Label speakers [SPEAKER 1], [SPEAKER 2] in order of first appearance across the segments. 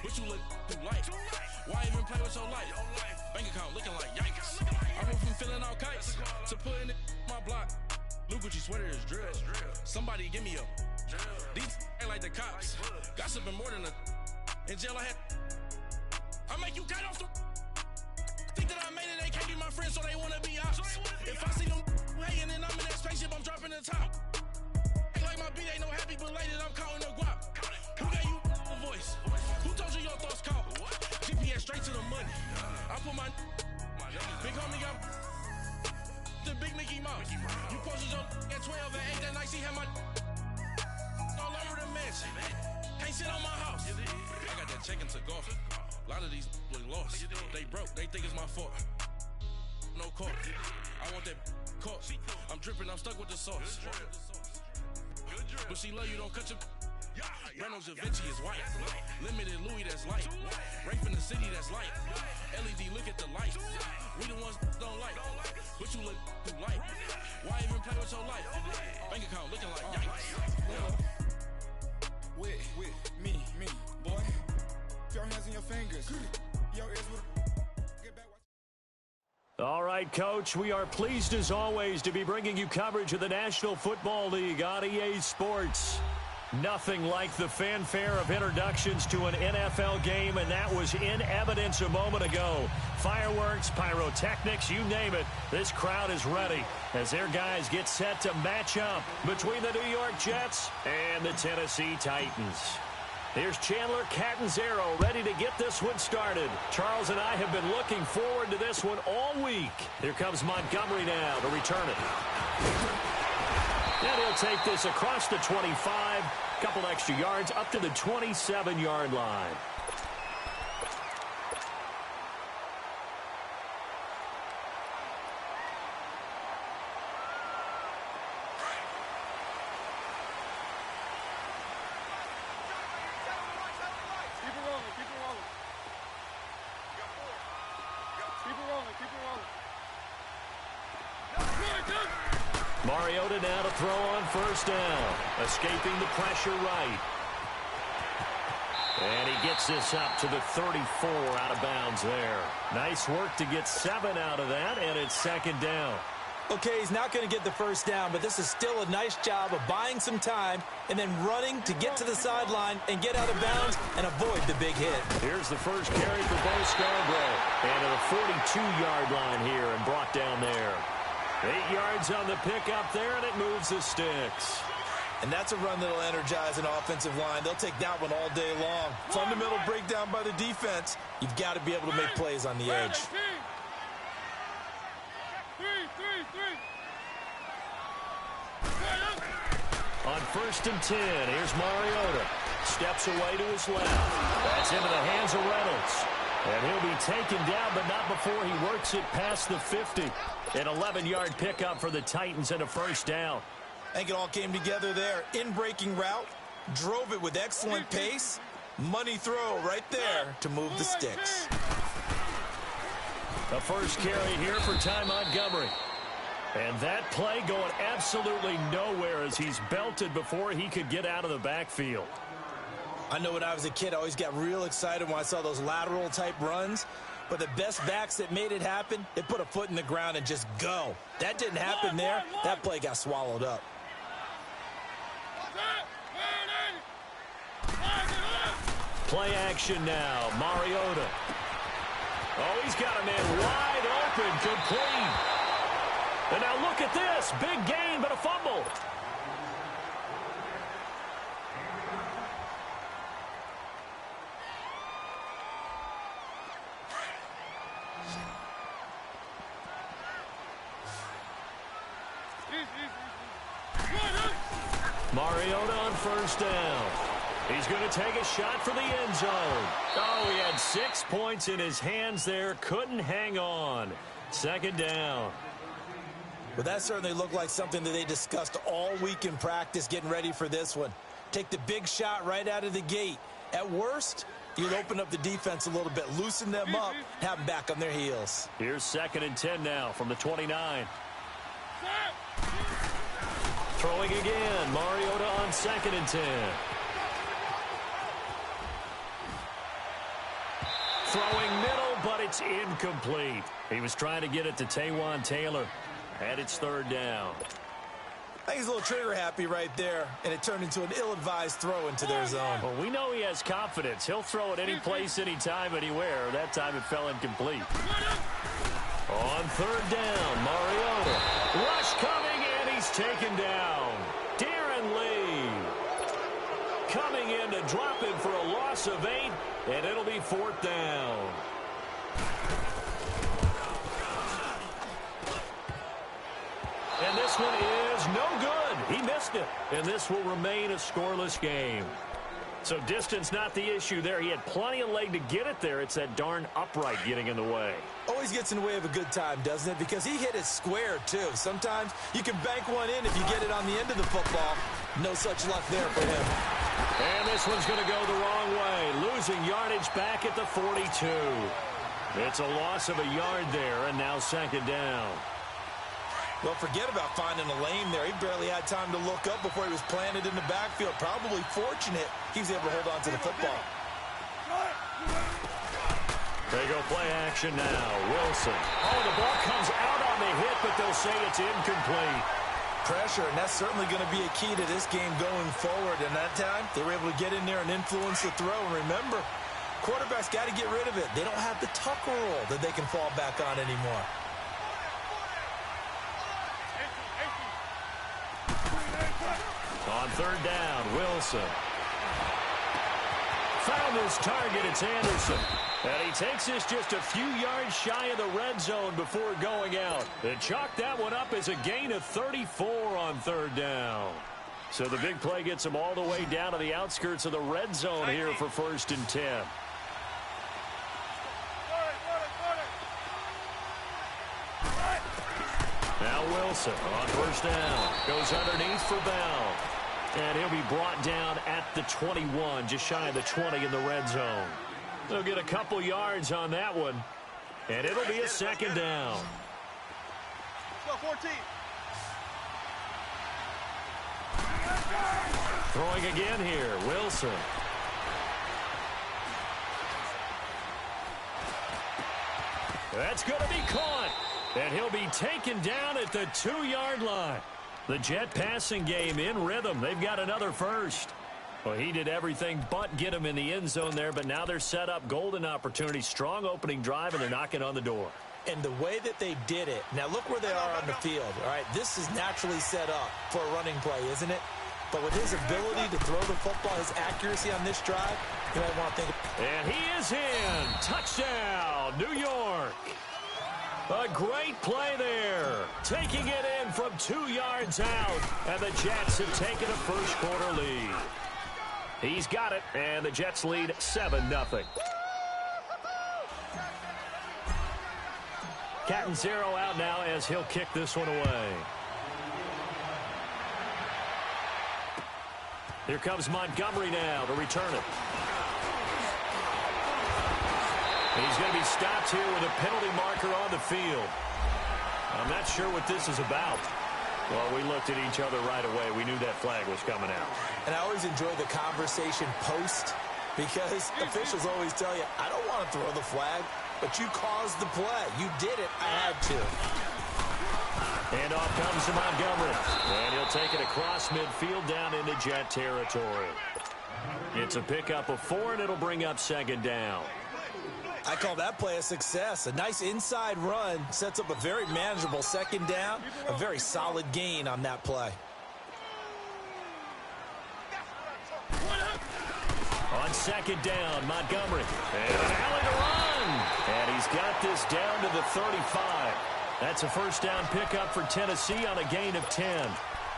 [SPEAKER 1] But you look too light. Why even play with your life? Bank account looking like yikes. I went from feeling all kites to putting it in my block. New Gucci sweater is drill. Somebody give me a. These ain't like the cops. Gossiping more than a. In jail I had. I make you cut off the. Think that I made it, they can't be my friends, so they wanna be ops. If I see them hating and I'm in that spaceship, I'm dropping the top. Act like my beat ain't no happy belated, I'm counting the guap. Who gave you a voice? Who told you your thoughts count? GPS straight to the money. I put my big homie got the big Mickey Mouse. You posted your at 12 and 8 that night, she had my all over the mansion. Can't sit on my house. I got that check into golf. A lot of these was lost. They broke, they think it's my fault. No court. I want that caught. I'm dripping, I'm stuck with the sauce. But she love you, don't cut your. Reynolds Da Vinci is white. Limited Louis, that's light. Rape in the city, that's light. LED, look at the light. We the ones don't like. But you look too light. Why even play with your life? Bank account looking like yikes.
[SPEAKER 2] With me, boy. Your hands in your fingers. Your ears will get back.
[SPEAKER 3] All right, Coach, we are pleased as always to be bringing you coverage of the National Football League on EA Sports. Nothing like the fanfare of introductions to an NFL game, and that was in evidence a moment ago. Fireworks, pyrotechnics, you name it. This crowd is ready as their guys get set to match up between the New York Jets and the Tennessee Titans. Here's Chandler Catanzaro ready to get this one started. Charles and I have been looking forward to this one all week. Here comes Montgomery now to return it. And he'll take this across the 25, couple extra yards up to the 27-yard line. Mariota now to throw on first down. Escaping the pressure right. And he gets this up to the 34 out of bounds there. Nice work to get 7 out of that, and it's second down.
[SPEAKER 4] Okay, he's not going to get the first down, but this is still a nice job of buying some time and then running to get to the sideline and get out of bounds and avoid the big hit.
[SPEAKER 3] Here's the first carry for Bo Scarborough. And to the 42-yard line here and brought down there. 8 yards on the pickup there, and it moves the sticks.
[SPEAKER 4] And that's a run that'll energize an offensive line. They'll take that one all day long. Fundamental breakdown by the defense. You've got to be able to make plays on the edge.
[SPEAKER 3] On first and 10, here's Mariota. Steps away to his left. That's into the hands of Reynolds. And he'll be taken down, but not before he works it past the 50. An 11-yard pickup for the Titans and a first down.
[SPEAKER 4] I think it all came together there. In-breaking route, drove it with excellent pace. Money throw right there to move the sticks.
[SPEAKER 3] The first carry here for Ty Montgomery. And that play going absolutely nowhere as he's belted before he could get out of the backfield.
[SPEAKER 4] I know when I was a kid, I always got real excited when I saw those lateral-type runs. But the best backs that made it happen, they put a foot in the ground and just go. That didn't happen there. That play got swallowed up.
[SPEAKER 3] Play action now. Mariota. Oh, he's got a man wide open, complete. And now look at this. Big gain, but a fumble. Mariota on first down. He's going to take a shot for the end zone. Oh, he had 6 points in his hands there. Couldn't hang on. Second down.
[SPEAKER 4] Well, that certainly looked like something that they discussed all week in practice getting ready for this one. Take the big shot right out of the gate. At worst, you'll open up the defense a little bit, loosen them up, have them back on their heels.
[SPEAKER 3] Here's second and 10 now from the 29. Throwing again. Mariota on second and 10. Throwing middle, but it's incomplete. He was trying to get it to Taywan Taylor. And it's third down.
[SPEAKER 4] I think he's a little trigger happy right there, and it turned into an ill-advised throw into their zone.
[SPEAKER 3] Well, we know he has confidence. He'll throw it any place, anytime, anywhere. That time it fell incomplete. On third down, Mariota. Rush coming, and he's taken down. Darren Lee coming in to drop him for a loss of 8, and it'll be fourth down. And this one is no good. He missed it. And this will remain a scoreless game. So distance not the issue there. He had plenty of leg to get it there. It's that darn upright getting in the way.
[SPEAKER 4] Always gets in the way of a good time, doesn't it? Because he hit it square, too. Sometimes you can bank one in if you get it on the end of the football. No such luck there for him.
[SPEAKER 3] And this one's going to go the wrong way. Losing yardage back at the 42. It's a loss of a yard there, and now second down.
[SPEAKER 4] Well, forget about finding a lane there. He barely had time to look up before he was planted in the backfield. Probably fortunate he was able to hold on to the football.
[SPEAKER 3] They go play action now. Wilson. Oh, the ball comes out on the hit, but they'll say it's incomplete.
[SPEAKER 4] Pressure, and that's certainly going to be a key to this game going forward. And that time, they were able to get in there and influence the throw. And remember, quarterbacks got to get rid of it. They don't have the tuck rule that they can fall back on anymore.
[SPEAKER 3] On third down, Wilson. Found his target, it's Anderson. And he takes this just a few yards shy of the red zone before going out. They chalked that one up as a gain of 34 on third down. So the big play gets him all the way down to the outskirts of the red zone here for 1st and 10. Now Wilson on first down. Goes underneath for Bell. And he'll be brought down at the 21, just shy of the 20 in the red zone. They'll get a couple yards on that one. And it'll be a second down.
[SPEAKER 2] 14.
[SPEAKER 3] Throwing again here, Wilson. That's going to be caught. And he'll be taken down at the 2-yard line. The Jet passing game in rhythm. They've got another first. Well, he did everything but get him in the end zone there, but now they're set up. Golden opportunity, strong opening drive, and they're knocking on the door.
[SPEAKER 4] And the way that they did it, now look where they are on the field. All right, this is naturally set up for a running play, isn't it? But with his ability to throw the football, his accuracy on this drive, you might want to think.
[SPEAKER 3] And he is in. Touchdown, New York. A great play there. Taking it in from 2 yards out. And the Jets have taken a first-quarter lead. He's got it, and the Jets lead 7-0. Catanzaro out now as he'll kick this one away. Here comes Montgomery now to return it. He's going to be stopped here with a penalty marker on the field. I'm not sure what this is about. Well, we looked at each other right away. We knew that flag was coming out.
[SPEAKER 4] And I always enjoy the conversation post because officials always tell you, I don't want to throw the flag, but you caused the play. You did it. I had to.
[SPEAKER 3] And off comes to Montgomery. And he'll take it across midfield down into Jet territory. It's a pickup of 4, and it'll bring up second down.
[SPEAKER 4] I call that play a success. A nice inside run sets up a very manageable second down. A very solid gain on that play.
[SPEAKER 3] On second down, Montgomery. And an alley to run. And he's got this down to the 35. That's a first down pickup for Tennessee on a gain of 10.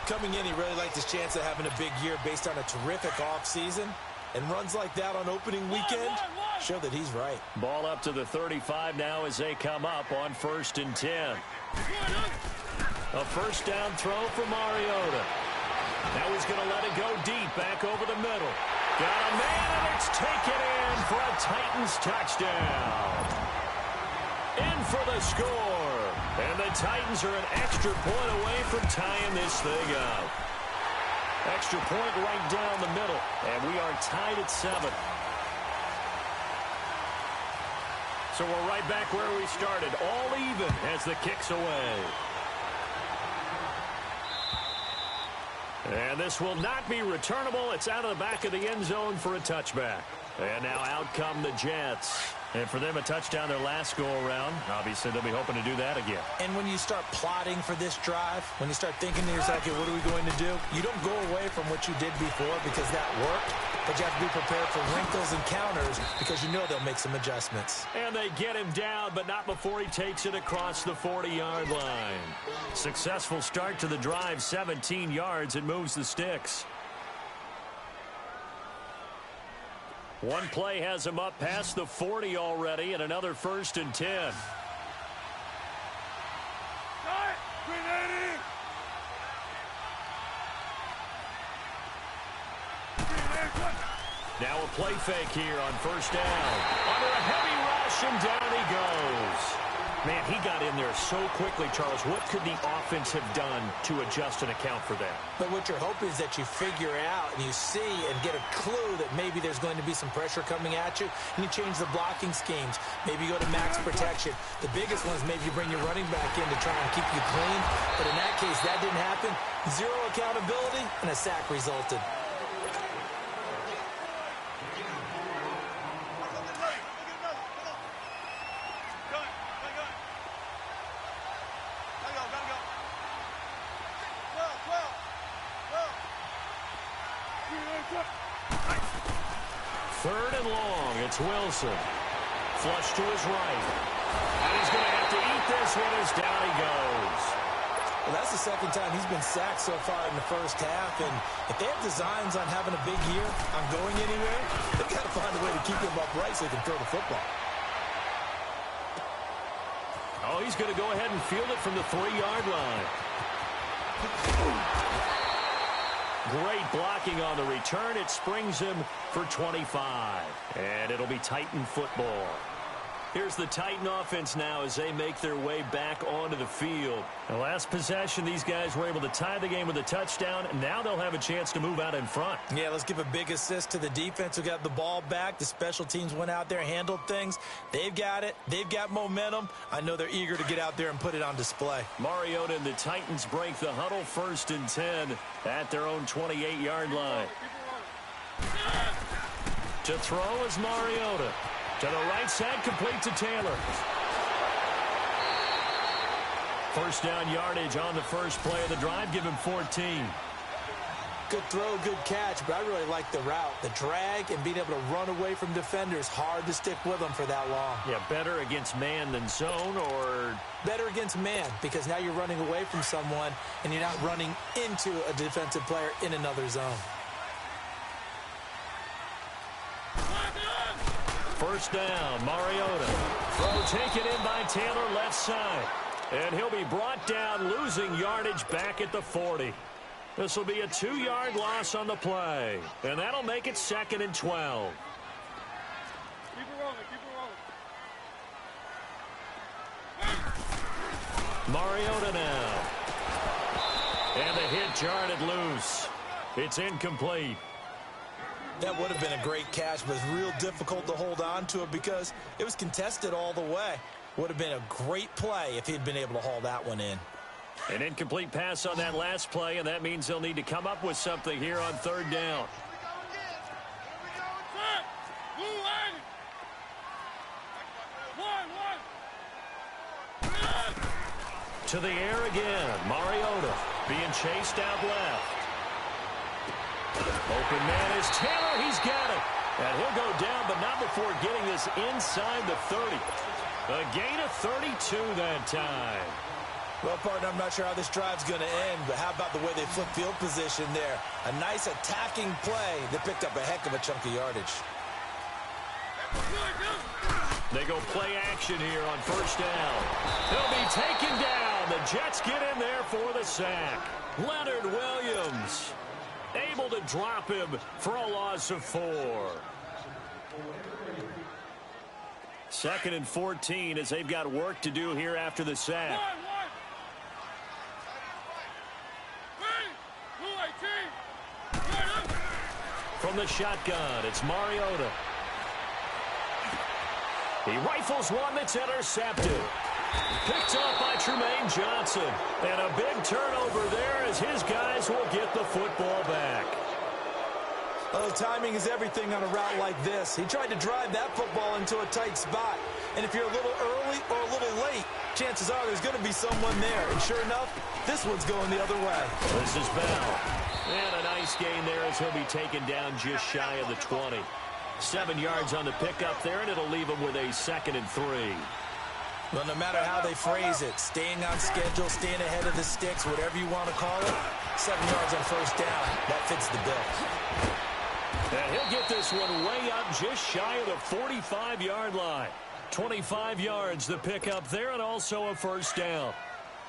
[SPEAKER 4] Coming in, he really liked his chance of having a big year based on a terrific offseason. And runs like that on opening weekend show that he's right.
[SPEAKER 3] Ball up to the 35 now as they come up on 1st and 10. A first down throw for Mariota. Now he's going to let it go deep back over the middle. Got a man, and it's taken in for a Titans touchdown. In for the score. And the Titans are an extra point away from tying this thing up. Extra point right down the middle, and we are tied at 7. So we're right back where we started, all even as the kick's away. And this will not be returnable. It's out of the back of the end zone for a touchback. And now out come the Jets. And for them, a touchdown their last go-around. Obviously, they'll be hoping to do that again.
[SPEAKER 4] And when you start plotting for this drive, when you start thinking to yourself, okay, what are we going to do? You don't go away from what you did before because that worked, but you have to be prepared for wrinkles and counters because you know they'll make some adjustments.
[SPEAKER 3] And they get him down, but not before he takes it across the 40-yard line. Successful start to the drive, 17 yards. It moves the sticks. One play has him up past the 40 already, and another 1st and 10. Now a play fake here on 1st down. Under a heavy rush, and down he goes. Man, he got in there so quickly, Charles. What could the offense have done to adjust and account for that?
[SPEAKER 4] But what you're hoping is that you figure out and you see and get a clue that maybe there's going to be some pressure coming at you, and you change the blocking schemes. Maybe you go to max protection. The biggest one is maybe you bring your running back in to try and keep you clean. But in that case, that didn't happen. Zero accountability, and a sack resulted.
[SPEAKER 3] Third and long, it's Wilson. Flush to his right. And he's going to have to eat this one as down he goes.
[SPEAKER 4] Well, that's the second time he's been sacked so far in the first half. And if they have designs on having a big year, on going anywhere, they've got to find a way to keep him upright so he can throw the football.
[SPEAKER 3] Oh, he's going to go ahead and field it from the 3-yard line. Great blocking on the return. It springs him for 25. And it'll be Titan football. Here's the Titan offense now as they make their way back onto the field. The last possession, these guys were able to tie the game with a touchdown. Now they'll have a chance to move out in front.
[SPEAKER 4] Yeah, let's give a big assist to the defense who got the ball back. The special teams went out there, handled things. They've got it. They've got momentum. I know they're eager to get out there and put it on display.
[SPEAKER 3] Mariota and the Titans break the huddle, 1st and 10 at their own 28-yard line. To throw is Mariota. To the right side, complete to Taylor. 1st down yardage on the first play of the drive. Give him 14.
[SPEAKER 4] Good throw, good catch, but I really like the route. The drag and being able to run away from defenders. Hard to stick with them for that long.
[SPEAKER 3] Yeah, better against man than zone, or?
[SPEAKER 4] Better against man, because now you're running away from someone and you're not running into a defensive player in another zone.
[SPEAKER 3] 1st down, Mariota. Throw taken in by Taylor, left side. And he'll be brought down, losing yardage back at the 40. This will be a 2-yard loss on the play. And that'll make it 2nd and 12.
[SPEAKER 2] Keep it rolling, keep it rolling.
[SPEAKER 3] Mariota now. And the hit jarred it loose. It's incomplete.
[SPEAKER 4] That would have been a great catch, but it's real difficult to hold on to it because it was contested all the way. Would have been a great play if he'd been able to haul that one in.
[SPEAKER 3] An incomplete pass on that last play, and that means they'll need to come up with something here on 3rd down. To the air again. Mariota being chased out left. Open man is Taylor. He's got it. And he'll go down, but not before getting this inside the 30. A gain of 32 that time.
[SPEAKER 4] Well, partner, I'm not sure how this drive's going to end, but how about the way they flip field position there? A nice attacking play that picked up a heck of a chunk of yardage.
[SPEAKER 3] They go play action here on 1st down. He'll be taken down. The Jets get in there for the sack. Leonard Williams able to drop him for a loss of 4. 2nd and 14 as they've got work to do here after the sack. From the shotgun, it's Mariota. He rifles one that's intercepted. Picked up by Tremaine Johnson. And a big turnover there as his guys will get the football back.
[SPEAKER 4] Oh, timing is everything on a route like this. He tried to drive that football into a tight spot. And if you're a little early or a little late, chances are there's going to be someone there. And sure enough, this one's going the other way.
[SPEAKER 3] This is Bell. And a nice gain there as he'll be taken down just shy of the 20. 7 yards on the pickup there, and it'll leave him with a 2nd and 3.
[SPEAKER 4] Well, no matter how they phrase it, staying on schedule, staying ahead of the sticks, whatever you want to call it, 7 yards on first down, that fits the bill.
[SPEAKER 3] And he'll get this one way up just shy of the 45-yard line. 25 yards the pickup there, and also a first down.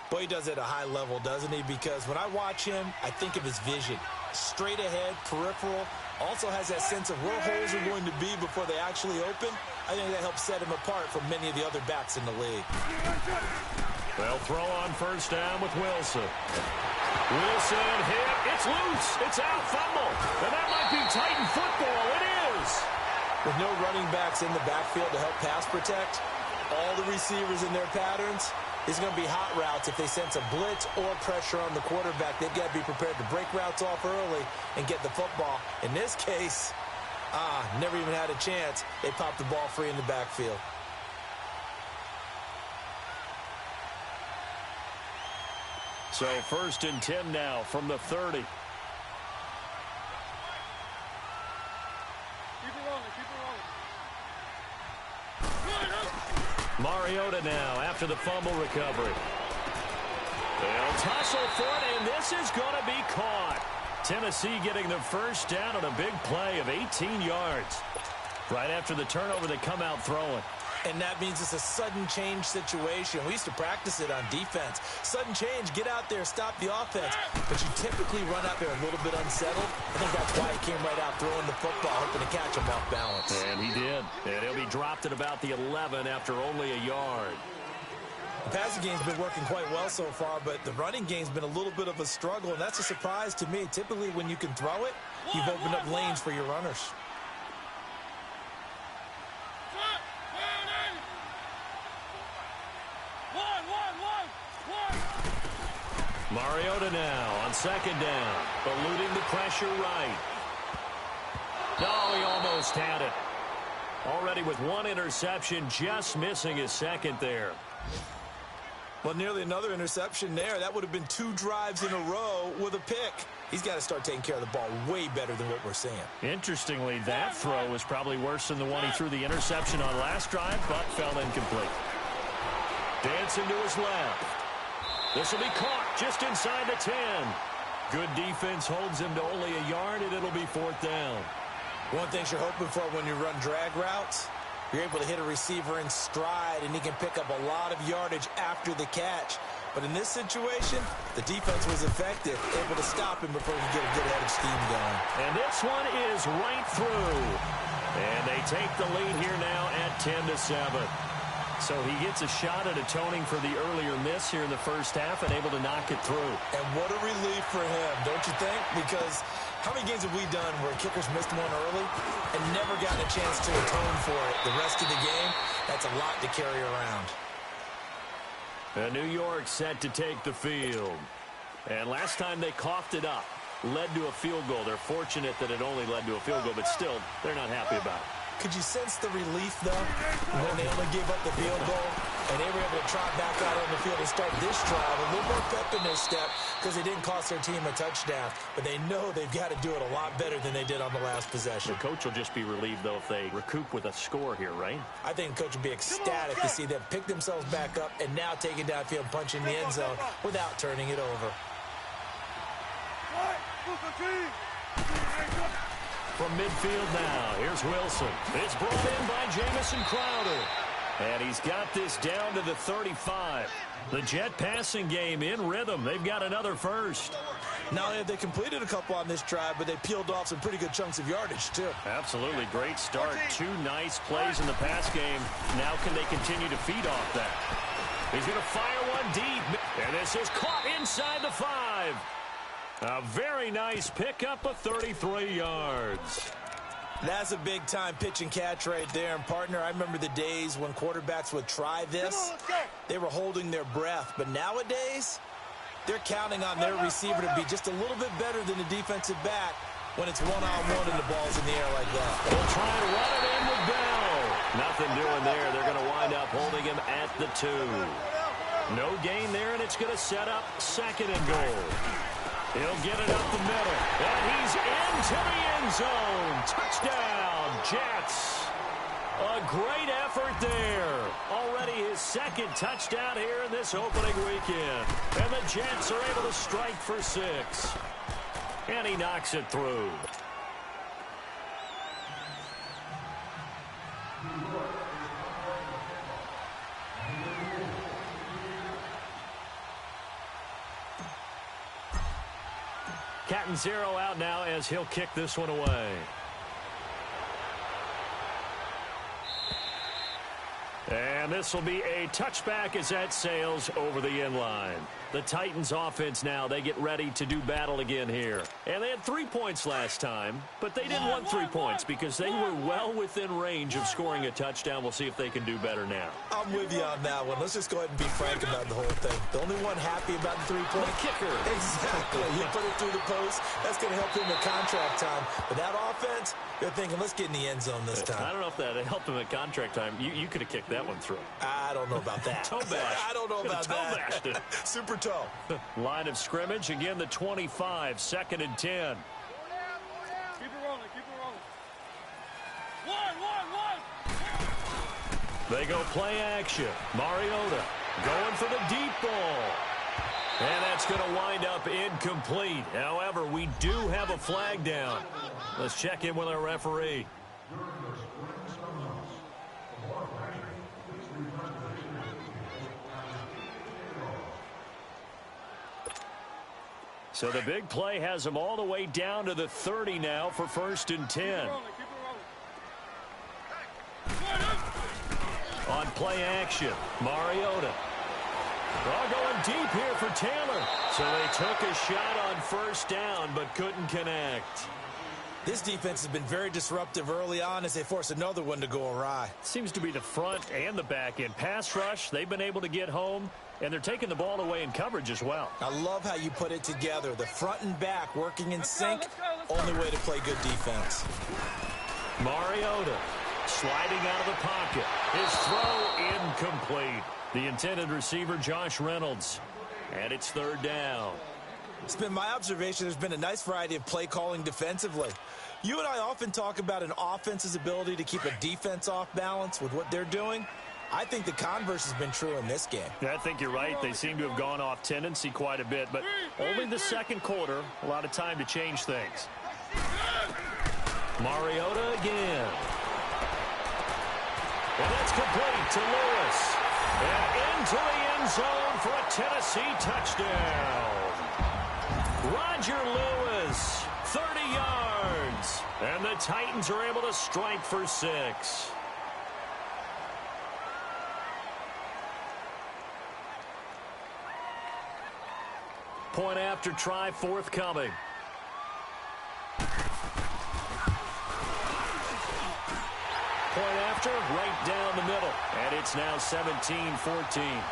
[SPEAKER 4] Boy, he does it at a high level, doesn't he? Because when I watch him, I think of his vision. Straight ahead, peripheral, also has that sense of where holes are going to be before they actually open. I think that helps set him apart from many of the other backs in the league.
[SPEAKER 3] They'll throw on first down with Wilson. Wilson hit. It's loose. It's out. Fumble. And that might be Titan football. It is.
[SPEAKER 4] With no running backs in the backfield to help pass protect, all the receivers in their patterns, it's going to be hot routes. If they sense a blitz or pressure on the quarterback, they've got to be prepared to break routes off early and get the football. In this case, never even had a chance. They popped the ball free in the backfield.
[SPEAKER 3] So 1st and 10 now from the 30. Mariota now after the fumble recovery. They'll tussle for it, and this is going to be caught. Tennessee getting the first down on a big play of 18 yards. Right after the turnover, they come out throwing.
[SPEAKER 4] And that means it's a sudden change situation. We used to practice it on defense. Sudden change, get out there, stop the offense. But you typically run out there a little bit unsettled. I think that's why he came right out throwing the football, hoping to catch him off balance.
[SPEAKER 3] And he did. And he'll be dropped at about the 11 after only a yard.
[SPEAKER 4] The passing game's been working quite well so far, but the running game's been a little bit of a struggle, and that's a surprise to me. Typically, when you can throw it, you've opened up lanes for your runners.
[SPEAKER 3] Mariota now on 2nd down, eluding the pressure right. No, he almost had it. Already with 1 interception, just missing his 2nd there.
[SPEAKER 4] Well, nearly another interception there. That would have been 2 drives in a row with a pick. He's got to start taking care of the ball way better than what we're seeing.
[SPEAKER 3] Interestingly, that throw was probably worse than the one he threw the interception on last drive, but fell incomplete. Dancing to his left. This will be caught just inside the 10. Good defense holds him to only a yard, and it'll be 4th down.
[SPEAKER 4] One thing you're hoping for when you run drag routes, you're able to hit a receiver in stride, and he can pick up a lot of yardage after the catch. But in this situation, the defense was effective, able to stop him before he could get a good head of steam going.
[SPEAKER 3] And this one is right through. And they take the lead here now at 10-7. So he gets a shot at atoning for the earlier miss here in the first half and able to knock it through.
[SPEAKER 4] And what a relief for him, don't you think? Because how many games have we done where kickers missed one early and never gotten a chance to atone for it the rest of the game? That's a lot to carry around.
[SPEAKER 3] And New York set to take the field. And last time they coughed it up, led to a field goal. They're fortunate that it only led to a field goal, but still, they're not happy about it.
[SPEAKER 4] Could you sense the relief, though, when they only gave up the field goal and they were able to trot back out on the field and start this drive a little more pep in their step because they didn't cost their team a touchdown, but they know they've got to do it a lot better than they did on the last possession.
[SPEAKER 3] The coach will just be relieved, though, if they recoup with a score here, right?
[SPEAKER 4] I think the coach would be ecstatic to see them pick themselves back up and now take it downfield, punch in the end zone without turning it over.
[SPEAKER 3] From midfield now, here's Wilson. It's brought in by Jamison Crowder. And he's got this down to the 35. The Jet passing game in rhythm. They've got another first.
[SPEAKER 4] Not only have they completed a couple on this drive, but they peeled off some pretty good chunks of yardage, too.
[SPEAKER 3] Absolutely. Great start. 2 nice plays in the pass game. Now can they continue to feed off that? He's going to fire one deep. And this is caught inside the 5. A very nice pickup of 33 yards.
[SPEAKER 4] That's a big-time pitch and catch right there. And, partner, I remember the days when quarterbacks would try this. They were holding their breath. But nowadays, they're counting on their receiver to be just a little bit better than the defensive back when it's one-on-one and the ball's in the air like that.
[SPEAKER 3] They'll try and run it in with Bell. Nothing doing there. They're going to wind up holding him at the 2. No gain there, and it's going to set up 2nd and goal. He'll get it up the middle, and he's into the end zone. Touchdown, Jets. A great effort there. Already his 2nd touchdown here in this opening weekend. And the Jets are able to strike for 6. And he knocks it through. Cat and 0 out now as he'll kick this one away. And this will be a touchback as that sails over the end line. The Titans offense now, they get ready to do battle again here. And they had 3 points last time, but they didn't want 3 points because they were well within range of scoring a touchdown. We'll see if they can do better now.
[SPEAKER 4] I'm with you on that one. Let's just go ahead and be frank about the whole thing. The only one happy about the 3-point.
[SPEAKER 3] The kicker.
[SPEAKER 4] Exactly. He put it through the post. That's going to help him at contract time. But that offense, they're thinking, let's get in the end zone this time.
[SPEAKER 3] I don't know if that helped him at contract time. You could have kicked that one through.
[SPEAKER 4] I don't know about that.
[SPEAKER 3] Toe bash.
[SPEAKER 4] I don't know about that.
[SPEAKER 3] Toe bashed it.
[SPEAKER 4] Super toe.
[SPEAKER 3] Line of scrimmage, again the 25, 2nd and 10.
[SPEAKER 2] Keep it rolling, keep it rolling. One.
[SPEAKER 3] They go play action. Mariota going for the deep ball. And that's going to wind up incomplete. However, we do have a flag down. Let's check in with our referee. So the big play has them all the way down to the 30 now for 1st and 10. On play action, Mariota. Going deep here for Taylor. So they took a shot on 1st down but couldn't connect.
[SPEAKER 4] This defense has been very disruptive early on as they force another one to go awry.
[SPEAKER 3] Seems to be the front and the back end. Pass rush, they've been able to get home, and they're taking the ball away in coverage as well.
[SPEAKER 4] I love how you put it together. The front and back working in sync. Only way to play good defense.
[SPEAKER 3] Mariota sliding out of the pocket. His throw incomplete. The intended receiver, Josh Reynolds. And it's 3rd down.
[SPEAKER 4] It's been my observation there's been a nice variety of play calling defensively. You and I often talk about an offense's ability to keep a defense off balance with what they're doing. I think the converse has been true in this game.
[SPEAKER 3] Yeah, I think you're right. They seem to have gone off tendency quite a bit, but only the 2nd quarter, a lot of time to change things. Mariota again. And that's complete to Lewis. And into the end zone for a Tennessee touchdown. Roger Lewis, 30 yards. And the Titans are able to strike for 6. Point after try forthcoming. Point after, right down the middle. And it's now 17-14.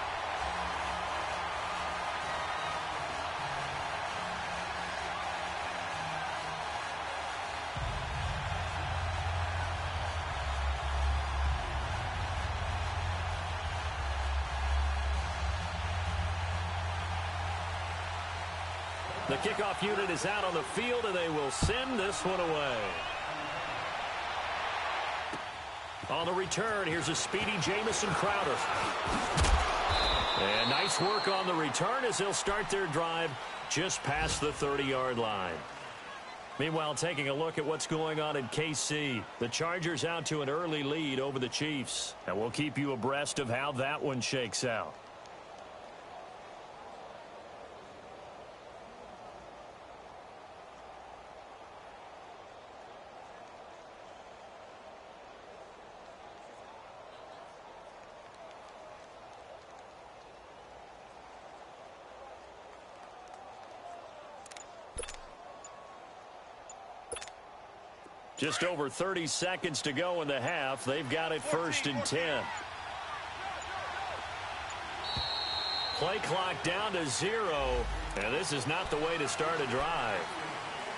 [SPEAKER 3] The kickoff unit is out on the field, and they will send this one away. On the return, here's a speedy Jamison Crowder. And nice work on the return as they'll start their drive just past the 30-yard line. Meanwhile, taking a look at what's going on in KC. The Chargers out to an early lead over the Chiefs. And we'll keep you abreast of how that one shakes out. Just over 30 seconds to go in the half. They've got it 1st and 10. Play clock down to 0. And this is not the way to start a drive.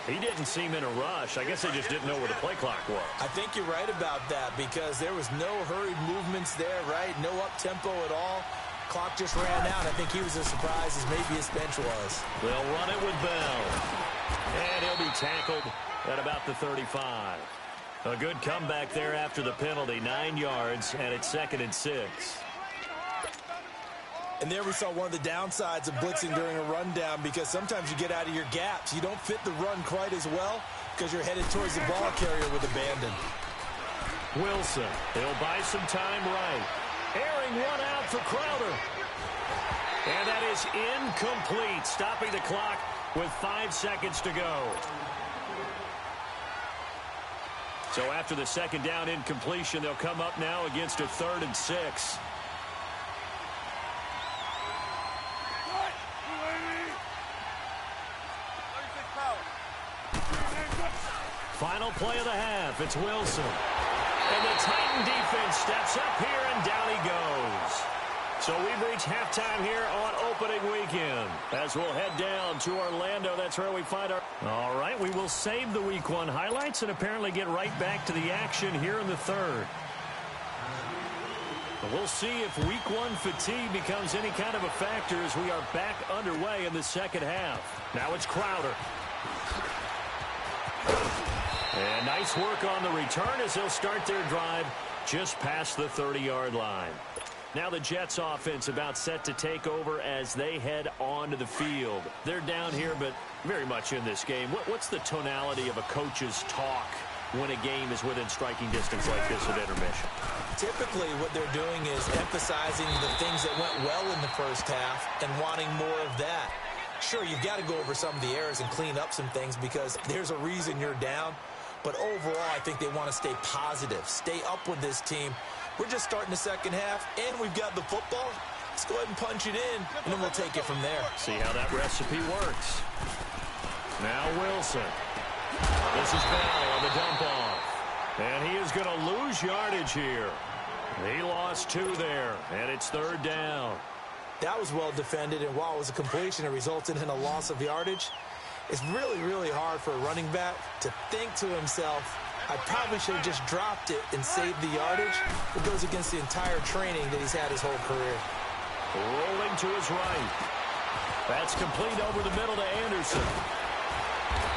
[SPEAKER 3] He didn't seem in a rush. I guess they just didn't know where the play clock was.
[SPEAKER 4] I think you're right about that because there was no hurried movements there, right? No up-tempo at all. Clock just ran out. I think he was as surprised as maybe his bench was.
[SPEAKER 3] They'll run it with Bell. And he'll be tackled at about the 35. A good comeback there after the penalty. 9 yards, and it's 2nd and 6.
[SPEAKER 4] And there we saw one of the downsides of blitzing during a rundown because sometimes you get out of your gaps. You don't fit the run quite as well because you're headed towards the ball carrier with abandon.
[SPEAKER 3] Wilson, he'll buy some time right. Airing one out for Crowder. And that is incomplete, stopping the clock with 5 seconds to go. So after the 2nd down incompletion, they'll come up now against a 3rd and 6. Final play of the half. It's Wilson. And the Titan defense steps up here, and down he goes. So we've reached halftime here on opening weekend. As we'll head down to Orlando, that's where we find our... All right, we will save the Week 1 highlights and apparently get right back to the action here in the 3rd. We'll see if Week 1 fatigue becomes any kind of a factor as we are back underway in the 2nd half. Now it's Crowder. And nice work on the return as they'll start their drive just past the 30-yard line. Now the Jets offense about set to take over as they head onto the field. They're down here, but very much in this game. What's the tonality of a coach's talk when a game is within striking distance like this at intermission?
[SPEAKER 4] Typically what they're doing is emphasizing the things that went well in the first half and wanting more of that. Sure, you've got to go over some of the errors and clean up some things because there's a reason you're down. But overall, I think they want to stay positive, stay up with this team. We're just starting the 2nd half, and we've got the football. Let's go ahead and punch it in, and then we'll take it from there.
[SPEAKER 3] See how that recipe works. Now Wilson. This is Bell on the dump off. And he is going to lose yardage here. He lost 2 there, and it's 3rd down.
[SPEAKER 4] That was well defended, and while it was a completion, it resulted in a loss of yardage. It's really, really hard for a running back to think to himself, I probably should have just dropped it and saved the yardage. It goes against the entire training that he's had his whole career.
[SPEAKER 3] Rolling to his right. That's complete over the middle to Anderson.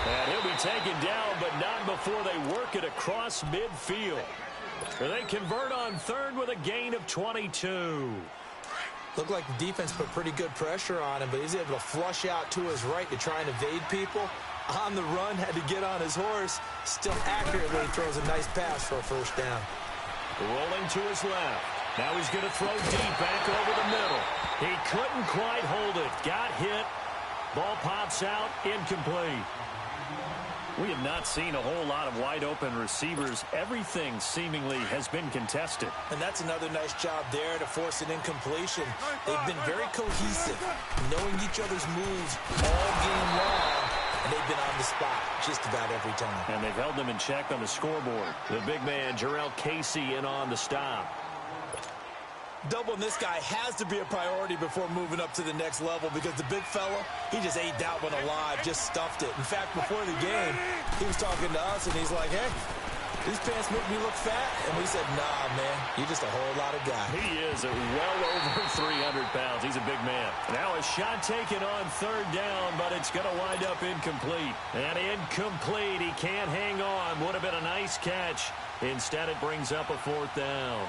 [SPEAKER 3] And he'll be taken down, but not before they work it across midfield. They convert on 3rd with a gain of 22.
[SPEAKER 4] Looked like the defense put pretty good pressure on him, but he's able to flush out to his right to try and evade people. On the run, had to get on his horse. Still accurately throws a nice pass for a 1st down.
[SPEAKER 3] Rolling to his left. Now he's going to throw deep back over the middle. He couldn't quite hold it. Got hit. Ball pops out. Incomplete. We have not seen a whole lot of wide-open receivers. Everything seemingly has been contested.
[SPEAKER 4] And that's another nice job there to force an incompletion. They've been very cohesive, knowing each other's moves all game long, and they've been on the spot just about every time.
[SPEAKER 3] And they've held them in check on the scoreboard. The big man, Jarrell Casey, in on the stop.
[SPEAKER 4] Doubling this guy has to be a priority before moving up to the next level because the big fella, he just ate that one alive, just stuffed it. In fact, before the game, he was talking to us, and he's like, hey, these pants make me look fat. And we said, nah, man, you're just a whole lot of guy.
[SPEAKER 3] He is well over 300 pounds. He's a big man. Now a shot taken on 3rd down, but it's going to wind up incomplete. And incomplete. He can't hang on. Would have been a nice catch. Instead, it brings up a 4th down.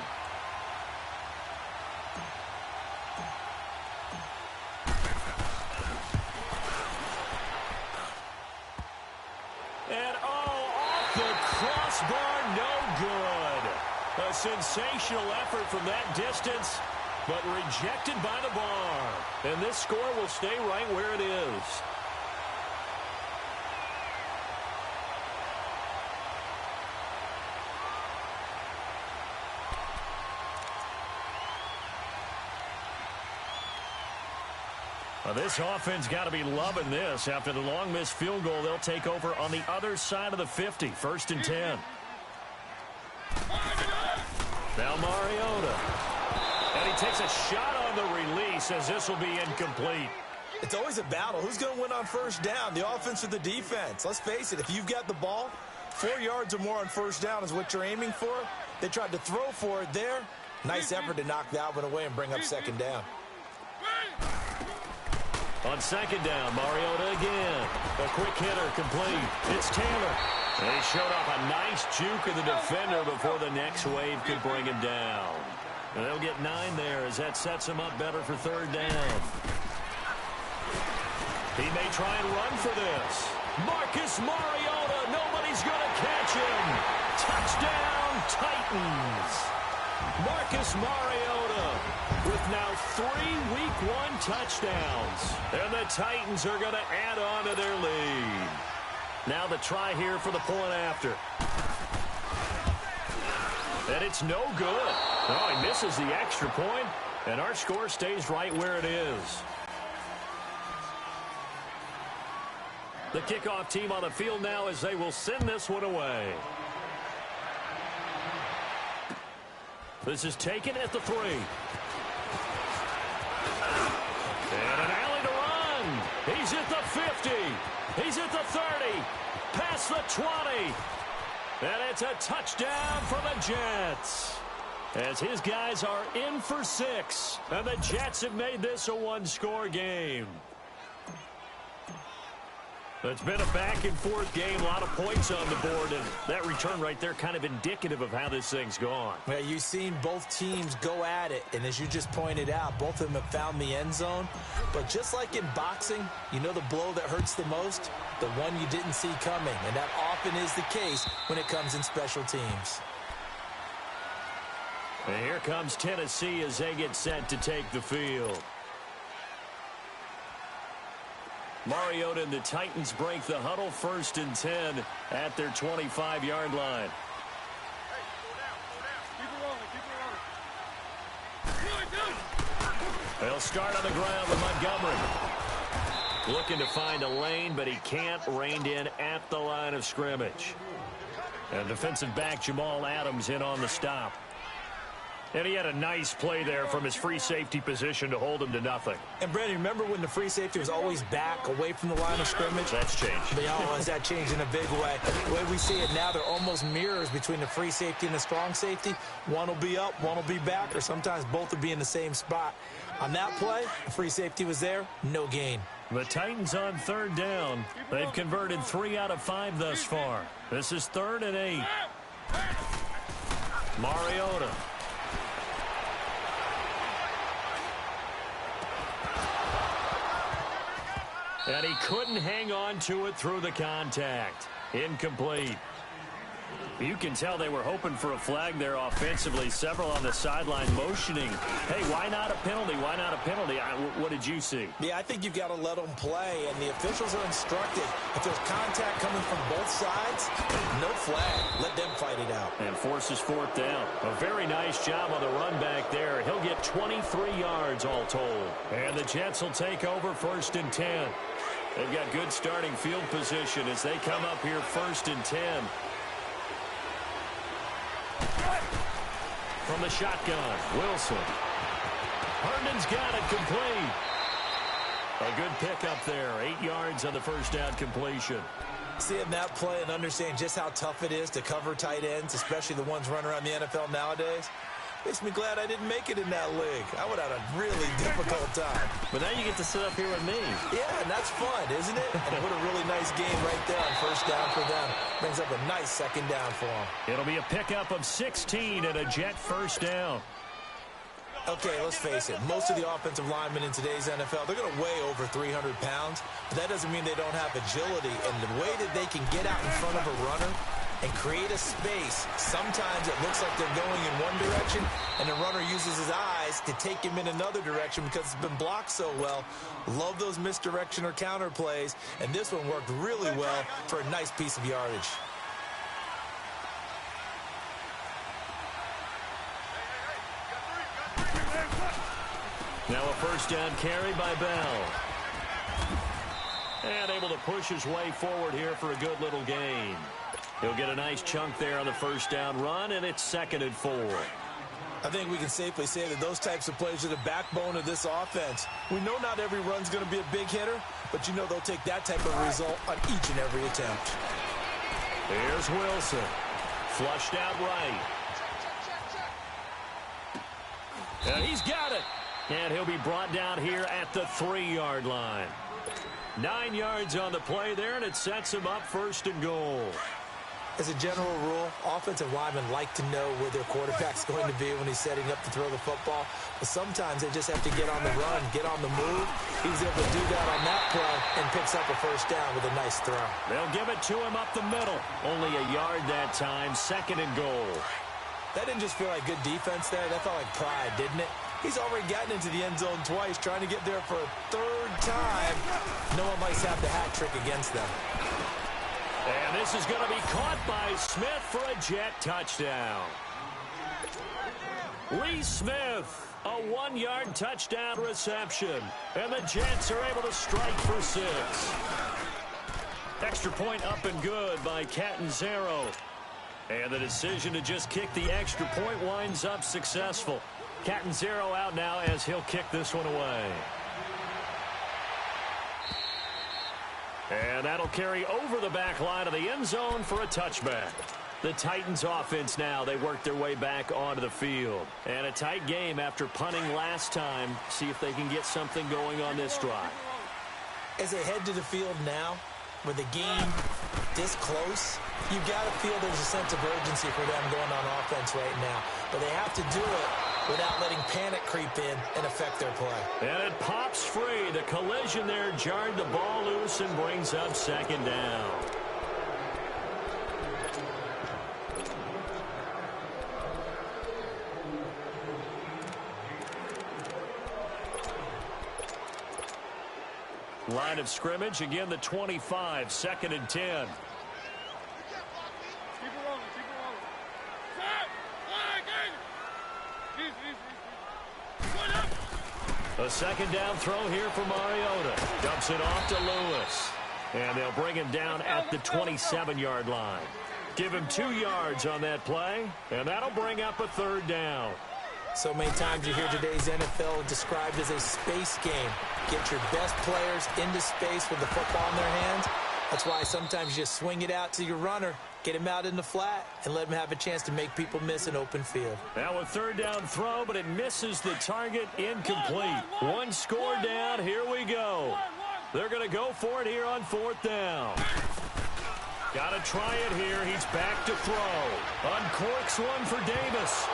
[SPEAKER 3] And off the crossbar, no good. A sensational effort from that distance, but rejected by the bar. And this score will stay right where it is. Well, this offense got to be loving this. After the long missed field goal, they'll take over on the other side of the 50. 1st and 10. Now Mariota. And he takes a shot on the release as this will be incomplete.
[SPEAKER 4] It's always a battle. Who's going to win on 1st down, the offense or the defense? Let's face it, if you've got the ball, 4 yards or more on 1st down is what you're aiming for. They tried to throw for it there. Nice effort to knock that one away and bring up 2nd down.
[SPEAKER 3] On 2nd down, Mariota again. A quick hitter complete. It's Taylor. They showed off a nice juke of the defender before the next wave could bring him down. And they'll get 9 there as that sets him up better for 3rd down. He may try and run for this. Marcus Mariota. Nobody's going to catch him. Touchdown, Titans. Marcus Mariota with now 3 Week 1 touchdowns. And the Titans are going to add on to their lead. Now the try here for the point after. And it's no good. Oh, he misses the extra point, and our score stays right where it is. The kickoff team on the field now as they will send this one away. This is taken at the 3. And an alley to run. He's at the 50. He's at the 30. Past the 20. And it's a touchdown for the Jets. As his guys are in for 6. And the Jets have made this a one-score game. It's been a back-and-forth game, a lot of points on the board, and that return right there kind of indicative of how this thing's gone.
[SPEAKER 4] Yeah, you've seen both teams go at it, and as you just pointed out, both of them have found the end zone. But just like in boxing, you know the blow that hurts the most? The one you didn't see coming, and that often is the case when it comes in special teams.
[SPEAKER 3] And here comes Tennessee as they get set to take the field. Mariota and the Titans break the huddle. 1st and 10 at their 25-yard line. They'll start on the ground with Montgomery. Looking to find a lane, but he can't. Reined in at the line of scrimmage. And defensive back Jamal Adams in on the stop. And he had a nice play there from his free safety position to hold him to nothing.
[SPEAKER 4] And, Brandon, remember when the free safety was always back away from the line of scrimmage?
[SPEAKER 3] That's changed.
[SPEAKER 4] But has that changed in a big way? The way we see it now, they're almost mirrors between the free safety and the strong safety. One will be up, one will be back, or sometimes both will be in the same spot. On that play, the free safety was there, no gain.
[SPEAKER 3] The Titans on 3rd down. They've converted 3 out of 5 thus far. This is 3rd and 8. Mariota. And he couldn't hang on to it through the contact. Incomplete. You can tell they were hoping for a flag there offensively. Several on the sideline motioning. Hey, why not a penalty? Why not a penalty? What did you see?
[SPEAKER 4] Yeah, I think you've got to let them play, and the officials are instructed. If there's contact coming from both sides, no flag. Let them fight it out.
[SPEAKER 3] And forces 4th down. A very nice job on the run back there. He'll get 23 yards all told. And the Jets will take over 1st and 10. They've got good starting field position as they come up here 1st and 10. From the shotgun, Wilson. Herndon's got it complete. A good pickup there. 8 yards on the 1st down completion.
[SPEAKER 4] Seeing that play and understanding just how tough it is to cover tight ends, especially the ones running around the NFL nowadays, makes me glad I didn't make it in that league. I would have had a really difficult time.
[SPEAKER 3] But now you get to sit up here with me.
[SPEAKER 4] Yeah, and that's fun, isn't it? And what a really nice game right there on 1st down for them. Brings up a nice 2nd down for them.
[SPEAKER 3] It'll be a pickup of 16 and a Jet 1st down.
[SPEAKER 4] Okay, let's face it. Most of the offensive linemen in today's NFL, they're going to weigh over 300 pounds. But that doesn't mean they don't have agility. And the way that they can get out in front of a runner and create a space, sometimes it looks like they're going in one direction, and the runner uses his eyes to take him in another direction because it's been blocked so well. Love those misdirection or counter plays, and this one worked really well for a nice piece of yardage.
[SPEAKER 3] Now a 1st down carry by Bell. And able to push his way forward here for a good little gain. He'll get a nice chunk there on the first down run, and it's 2nd and 4.
[SPEAKER 4] I think we can safely say that those types of plays are the backbone of this offense. We know not every run's going to be a big hitter, but you know they'll take that type of result on each and every attempt.
[SPEAKER 3] Here's Wilson. Flushed out right. And he's got it. And he'll be brought down here at the 3-yard line. 9 yards on the play there, and it sets him up 1st and goal.
[SPEAKER 4] As a general rule, offensive linemen like to know where their quarterback's going to be when he's setting up to throw the football. But sometimes they just have to get on the run, get on the move. He was able to do that on that play and picks up a 1st down with a nice throw.
[SPEAKER 3] They'll give it to him up the middle. Only a yard that time, 2nd and goal.
[SPEAKER 4] That didn't just feel like good defense there. That felt like pride, didn't it? He's already gotten into the end zone twice, trying to get there for a 3rd time. No one likes to have the hat trick against them.
[SPEAKER 3] And this is going to be caught by Smith for a Jet touchdown. Lee Smith, a 1-yard touchdown reception. And the Jets are able to strike for 6. Extra point up and good by Catanzaro. And the decision to just kick the extra point winds up successful. Catanzaro out now as he'll kick this one away. And that'll carry over the back line of the end zone for a touchback. The Titans offense now, they work their way back onto the field. And a tight game after punting last time. See if they can get something going on this drive.
[SPEAKER 4] As they head to the field now, with the game this close, you've got to feel there's a sense of urgency for them going on offense right now. But they have to do it without letting panic creep in and affect their play.
[SPEAKER 3] And it pops free. The collision there jarred the ball loose and brings up 2nd down. Line of scrimmage, again the 25, 2nd and 10.
[SPEAKER 2] Keep it rolling, keep it rolling. Set!
[SPEAKER 3] A 2nd down throw here for Mariota. Dumps it off to Lewis. And they'll bring him down at the 27-yard line. Give him 2 yards on that play, and that'll bring up a 3rd down.
[SPEAKER 4] So many times you hear today's NFL described as a space game. Get your best players into space with the football in their hands. That's why sometimes you just swing it out to your runner, get him out in the flat, and let him have a chance to make people miss an open field.
[SPEAKER 3] Now a 3rd down throw, but it misses the target, incomplete. 1 score down, here we go. They're going to go for it here on 4th down. Got to try it here. He's back to throw. Uncorks one for Davis.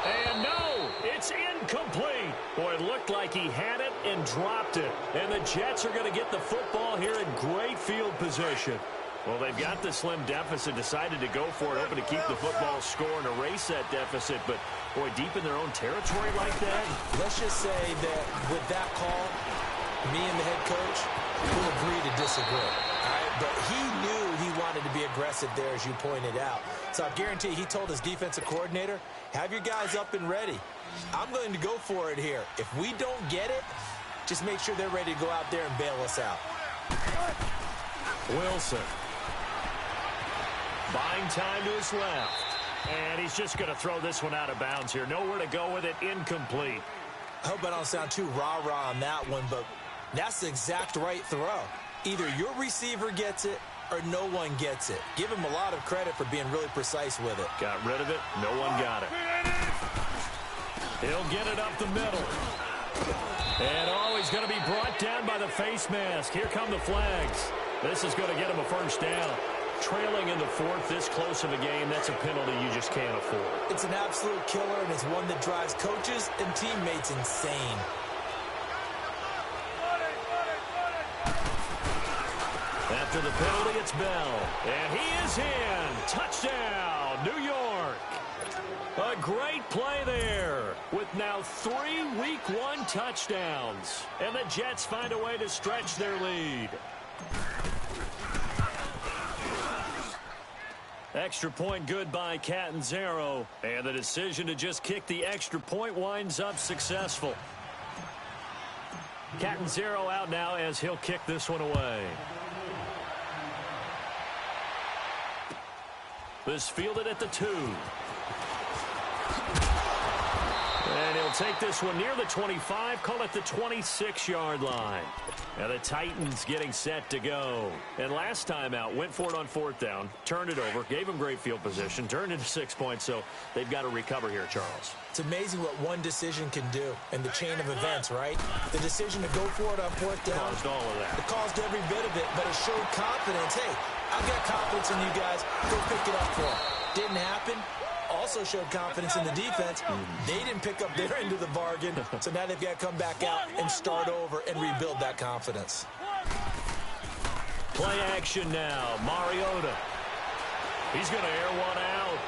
[SPEAKER 3] And no, it's incomplete. Boy, it looked like he had it and dropped it. And the Jets are going to get the football here in great field position. Well, they've got the slim deficit, decided to go for it, hoping to keep the football score and erase that deficit. But, boy, deep in their own territory like that.
[SPEAKER 4] Let's just say that with that call, me and the head coach will agree to disagree. All right? But he knew he wanted to be aggressive there, as you pointed out. So I guarantee he told his defensive coordinator, have your guys up and ready. I'm going to go for it here. If we don't get it, just make sure they're ready to go out there and bail us out.
[SPEAKER 3] Wilson. Buying time to his left. And he's just going to throw this one out of bounds here. Nowhere to go with it. Incomplete.
[SPEAKER 4] I hope I don't sound too rah-rah on that one, but that's the exact right throw. Either your receiver gets it or no one gets it. Give him a lot of credit for being really precise with it.
[SPEAKER 3] Got rid of it. No one got it. He'll get it up the middle. And he's going to be brought down by the face mask. Here come the flags. This is going to get him a 1st down. Trailing in the 4th, this close of a game, that's a penalty you just can't afford.
[SPEAKER 4] It's an absolute killer, and it's one that drives coaches and teammates insane.
[SPEAKER 3] After the penalty, it's Bell. And he is in. Touchdown, New York. A great play there with now 3 Week 1 touchdowns. And the Jets find a way to stretch their lead. Extra point good by Catanzaro. And the decision to just kick the extra point winds up successful. Cat and zero out now as he'll kick this one away. This fielded at the 2. And he'll take this one near the 25, call it the 26-yard line. Now the Titans getting set to go. And last time out, went for it on 4th down, turned it over, gave them great field position, turned into 6 points, so they've got to recover here, Charles.
[SPEAKER 4] It's amazing what one decision can do in the chain of events, right? The decision to go for it on 4th down.
[SPEAKER 3] Caused all of that.
[SPEAKER 4] It caused every bit of it, but it showed confidence. Hey, I've got confidence in you guys. Go pick it up for them. Didn't happen. Also showed confidence in the defense. They didn't pick up their end of the bargain, so now they've got to come back out and start over and rebuild that confidence.
[SPEAKER 3] Play action now. Mariota. He's going to air one out.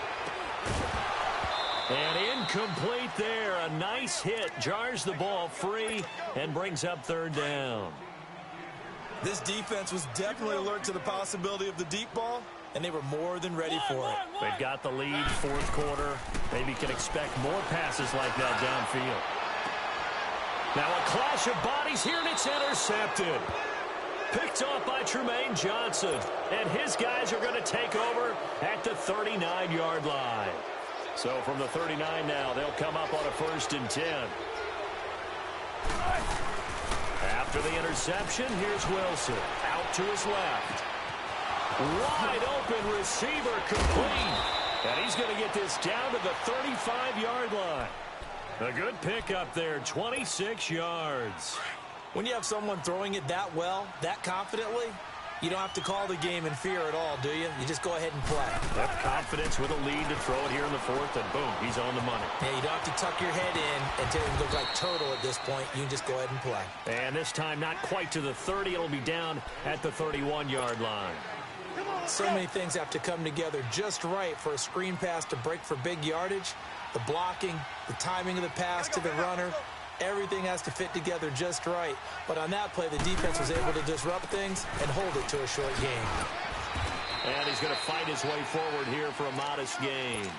[SPEAKER 3] And incomplete there. A nice hit. Jars the ball free and brings up 3rd down.
[SPEAKER 4] This defense was definitely alert to the possibility of the deep ball, and they were more than ready for it.
[SPEAKER 3] They've got the lead, 4th quarter. Maybe can expect more passes like that downfield. Now a clash of bodies here, and it's intercepted. Picked off by Tremaine Johnson. And his guys are going to take over at the 39-yard line. So from the 39 now, they'll come up on a 1st and 10. After the interception, here's Wilson. Out to his left. Wide open receiver complete. And he's going to get this down to the 35-yard line. A good pickup there, 26 yards.
[SPEAKER 4] When you have someone throwing it that well, that confidently, you don't have to call the game in fear at all, do you? You just go ahead and play.
[SPEAKER 3] Yep, confidence with a lead to throw it here in the 4th, and boom, he's on the money.
[SPEAKER 4] Yeah, you don't have to tuck your head in until you look like turtle at this point. You can just go ahead and play.
[SPEAKER 3] And this time not quite to the 30. It'll be down at the 31-yard line.
[SPEAKER 4] So many things have to come together just right for a screen pass to break for big yardage. The blocking, the timing of the pass to the runner, everything has to fit together just right. But on that play, the defense was able to disrupt things and hold it to a short game.
[SPEAKER 3] And he's going to fight his way forward here for a modest gain.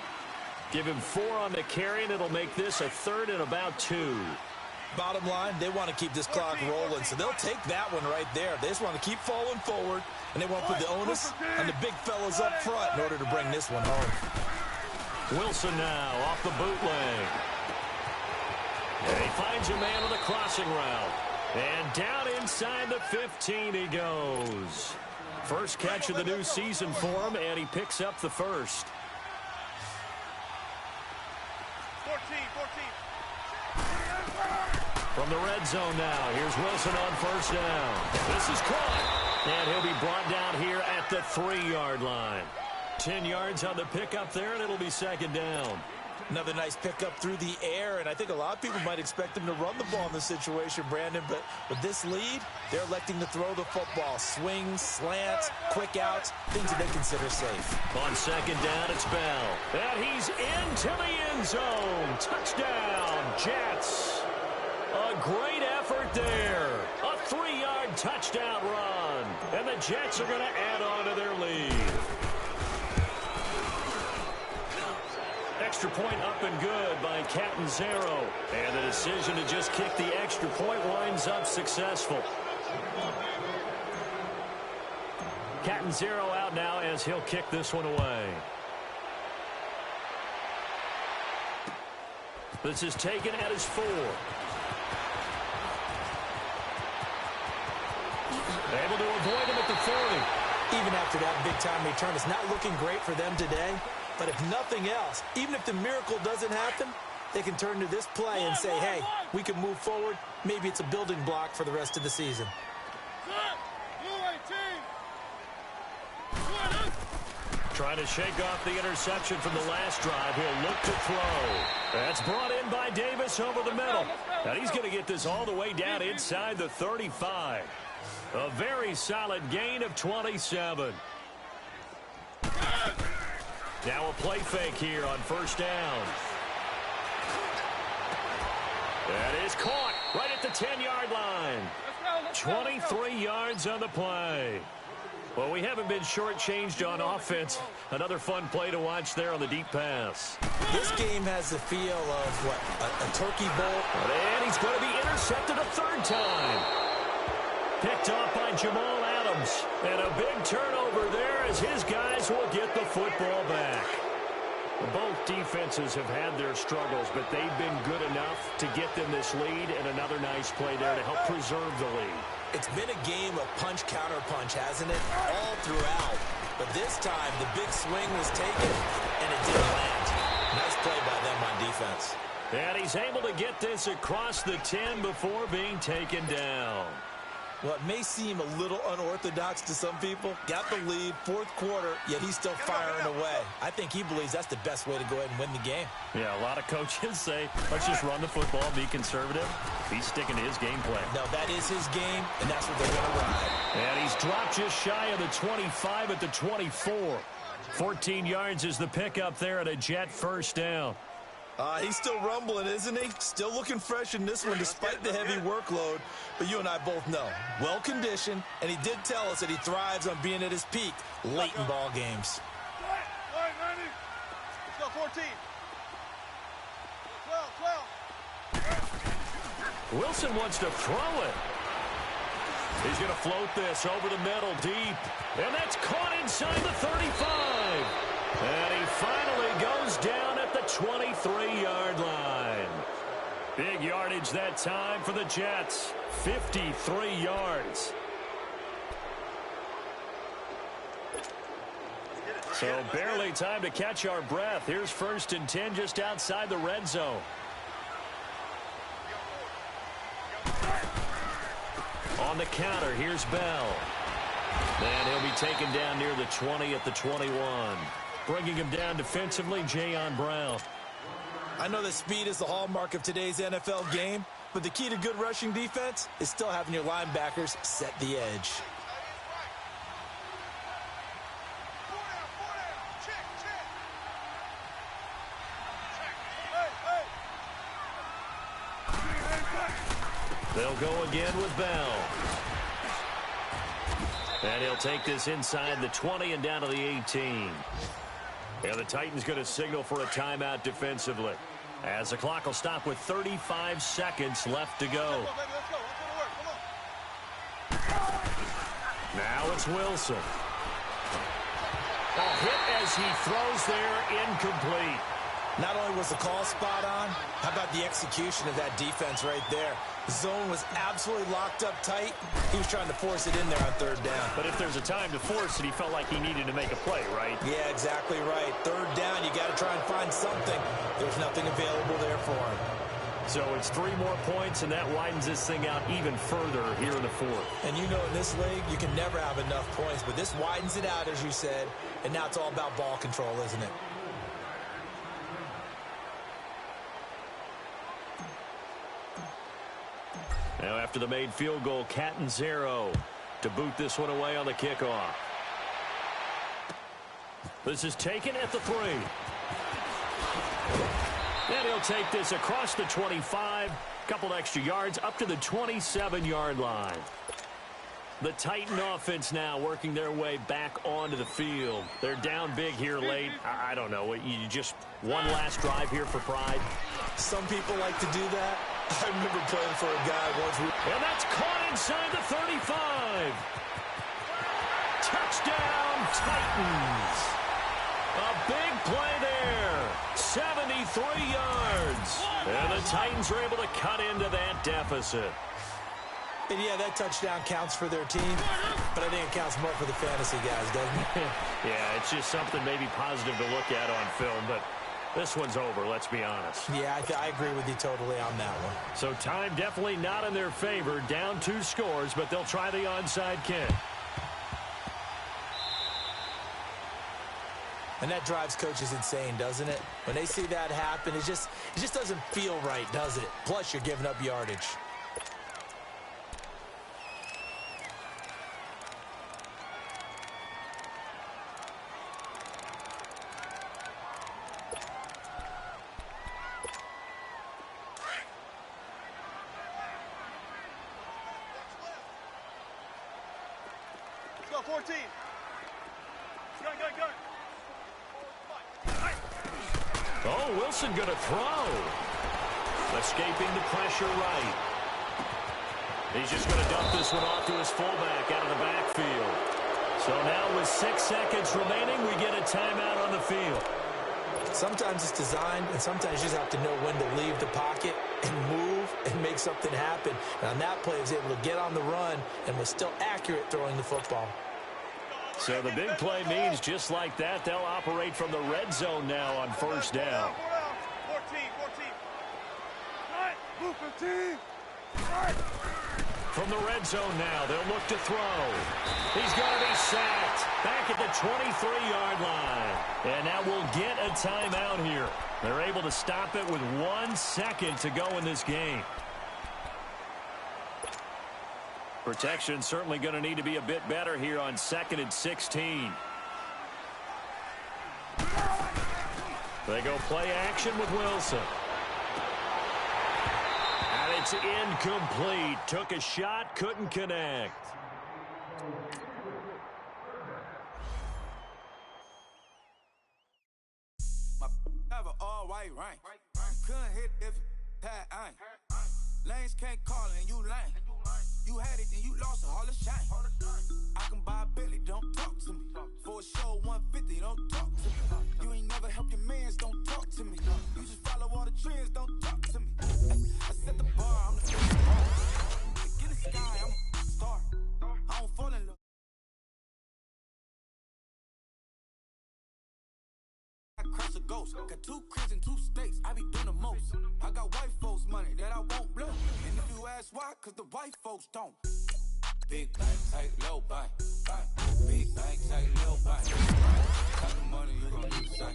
[SPEAKER 3] Give him 4 on the carry, and it'll make this a 3rd and about 2.
[SPEAKER 4] Bottom line, they want to keep this clock rolling, so they'll take that one right there. They just want to keep falling forward, and they want to put the onus on the big fellas up front in order to bring this one home.
[SPEAKER 3] Wilson now off the bootleg. And he finds a man on the crossing route. And down inside the 15 he goes. First catch of the new season for him, and he picks up the 1st.
[SPEAKER 2] 14.
[SPEAKER 3] From the red zone now, here's Wilson on 1st down. This is caught, and he'll be brought down here at the 3-yard line. 10 yards on the pickup there, and it'll be 2nd down.
[SPEAKER 4] Another nice pickup through the air, and I think a lot of people might expect him to run the ball in this situation, Brandon, but with this lead, they're electing to throw the football. Swings, slants, quick outs, things that they consider safe.
[SPEAKER 3] On 2nd down, it's Bell. And he's into the end zone. Touchdown, Jets. A great effort there. A 3-yard touchdown run. And the Jets are going to add on to their lead. Extra point up and good by Catanzaro. And the decision to just kick the extra point winds up successful. Catanzaro out now as he'll kick this one away. This is taken at his 4. Able to avoid him at the 30.
[SPEAKER 4] Even after that big-time return, it's not looking great for them today. But if nothing else, even if the miracle doesn't happen, they can turn to this play and say, hey, we can move forward. Maybe it's a building block for the rest of the season.
[SPEAKER 3] Trying to shake off the interception from the last drive. He'll look to throw. That's brought in by Davis over the middle. And he's going to get this all the way down inside the 35. A very solid gain of 27. Now a play fake here on 1st down. That is caught right at the 10-yard line. 23 yards on the play. Well, we haven't been shortchanged on offense. Another fun play to watch there on the deep pass.
[SPEAKER 4] This game has the feel of, what, a turkey bowl?
[SPEAKER 3] And he's going to be intercepted a third time. Picked off by Jamal Adams. And a big turnover there as his guys will get the football back. Both defenses have had their struggles, but they've been good enough to get them this lead, and another nice play there to help preserve the lead. It's been a game of punch-counter-punch, hasn't it? All throughout. But this time, the big swing was taken, and it didn't land. Nice play by them on defense. And he's able to get this across the 10 before being taken down. Well, it may seem a little unorthodox to some people. Got the lead, fourth quarter, yet he's still firing away. I think he believes that's the best way to go ahead and win the game. Yeah, a lot of coaches say, let's just run the football, be conservative. He's sticking to his game plan. No, that is his game, and that's what they're going to ride. And he's dropped just shy of the 25 at the 24. 14 yards is the pickup there at a Jet first down. He's still rumbling, isn't he? Still looking fresh in this one despite the heavy workload. But you and I both know, well-conditioned, and he did tell us that he thrives on being at his peak late in ball games.
[SPEAKER 2] All right, Randy. Let's go, 14. 12.
[SPEAKER 3] Wilson wants to throw it. He's going to float this over the middle deep. And that's caught inside the 35. And he finally goes down at the 23-yard line. Big yardage that time for the Jets. 53 yards. So barely time to catch our breath. Here's 1st and 10 just outside the red zone. On the counter, here's Bell. And he'll be taken down near the 20 at the 21. Bringing him down defensively, Jayon Brown. I know that speed is the hallmark of today's NFL game, but the key to good rushing defense is still having your linebackers set the edge. They'll go again with Bell. And he'll take this inside the 20 and down to the 18. And the Titans going to signal for a timeout defensively, as the clock will stop with 35 seconds left to go. Now it's Wilson. A hit as he throws there, incomplete. Not only was the call spot on, how about the execution of that defense right there? The zone was absolutely locked up tight. He was trying to force it in there on 3rd down. But if there's a time to force it, he felt like he needed to make a play, right? Yeah, exactly right. 3rd down, you got to try and find something. There's nothing available there for him. So it's 3 more points, and that widens this thing out even further here in the 4th. And you know in this league, you can never have enough points, but this widens it out, as you said, and now it's all about ball control, isn't it? Now after the made field goal, Catanzaro to boot this one away on the kickoff. This is taken at the 3. And he'll take this across the 25. Couple extra yards up to the 27-yard line. The Titan offense now working their way back onto the field. They're down big here late. I don't know. You just one last drive here for pride? Some people like to do that. I remember playing for a guy once. And that's caught inside the 35. Touchdown, Titans. A big play there. 73 yards. And the Titans are able to cut into that deficit. And yeah, that touchdown counts for their team, but I think it counts more for the fantasy guys, doesn't it? Yeah, it's just something maybe positive to look at on film, but this one's over, let's be honest. Yeah, I agree with you totally on that one. So time definitely not in their favor. Down 2 scores, but they'll try the onside kick. And that drives coaches insane, doesn't it? When they see that happen, it just doesn't feel right, does it? Plus, you're giving up yardage.
[SPEAKER 2] Let's go, 14.
[SPEAKER 3] Oh, Wilson going to throw. Escaping the pressure right. He's just going to dump this one off to his fullback out of the backfield. So now with 6 seconds remaining, we get a timeout on the field.
[SPEAKER 4] Sometimes it's designed, and sometimes you just have to know when to leave the pocket and move and make something happen. And on that play, he was able to get on the run and was still accurate throwing the football.
[SPEAKER 3] So the big play means just like that, they'll operate from the red zone now on first down.
[SPEAKER 5] 14.
[SPEAKER 3] From the red zone now, they'll look to throw. He's going to be sacked back at the 23-yard line. And now we'll get a timeout here. They're able to stop it with 1 second to go in this game. Protection certainly going to need to be a bit better here on 2nd and 16. They go play action with Wilson. And it's incomplete. Took a shot, couldn't connect.
[SPEAKER 2] All-white rank. Couldn't hit if had ain't. Lanes can't call and you lame. You had it and you lost it, all the shine. I can buy a Billy, don't talk to me. For a show 150, don't talk to me. You ain't never help your mans, don't talk to me. You just follow all the trends, don't talk to me. I set the bar, I'm the first bar. In the sky, I'm a star. I don't fall in love. Crush a ghost. Got 2 cribs in 2 states. I be doing the most. I got white folks money that I won't blow. And if you ask why, cause the white folks don't. Big bank, tight, low bank. Big bank, tight, low bank. Type of money you gon' need to say.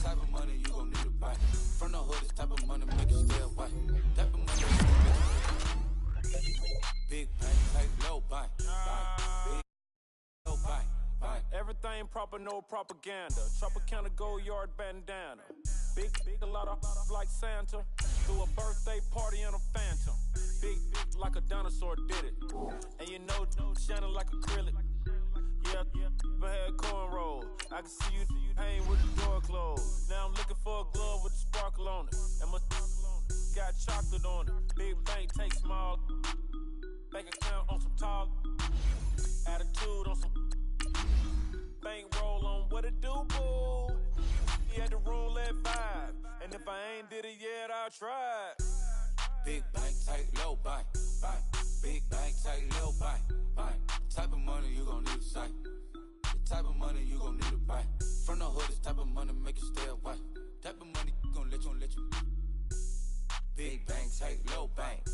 [SPEAKER 2] Type of money you gon' need to buy. From the hood, this type of money make you stay away. Type of money you gon' make you. Big bank, tight, low bank. Big low bank.
[SPEAKER 6] Everything proper, no propaganda. Tropicana Gold Yard bandana. Big, a lot of like Santa. Threw a birthday party in a phantom. Big, like a dinosaur did it. And you know, shining like acrylic. Yeah, I had cornrows. I can see you hang with the door closed. Now I'm looking for a glove with a sparkle on it. And my got chocolate on it. Big bank, take small. Bank account on some tall. Attitude on some. Bankroll on what it do, boo. He had the roulette vibe. And if I ain't did it yet, I'll try.
[SPEAKER 2] Big bank, tight, low bank. Big bank, tight, low bank. Type of money you gon' need to say. The type of money you gon' need to buy. From the hood, this type of money make you stay away. Type of money gon' let you. Big bank, tight, low bank.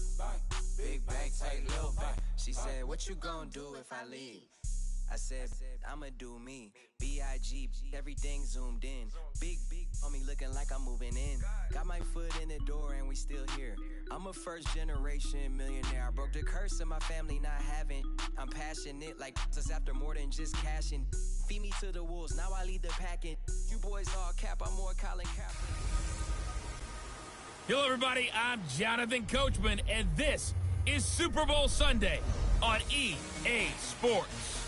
[SPEAKER 2] Big bank, tight, low bank.
[SPEAKER 7] She said, what you gon' do if I leave? I said, I'ma do me. B.I.G. Everything zoomed in. Big on me looking like I'm moving in. Got my foot in the door and we still here. I'm a first generation millionaire. I broke the curse of my family not having. I'm passionate like us after more than just cashing. Feed me to the wolves, now I lead the packing. You boys all cap, I'm more Colin Kaepernick.
[SPEAKER 8] Hello everybody, I'm Jonathan Coachman and this is Super Bowl Sunday on EA Sports.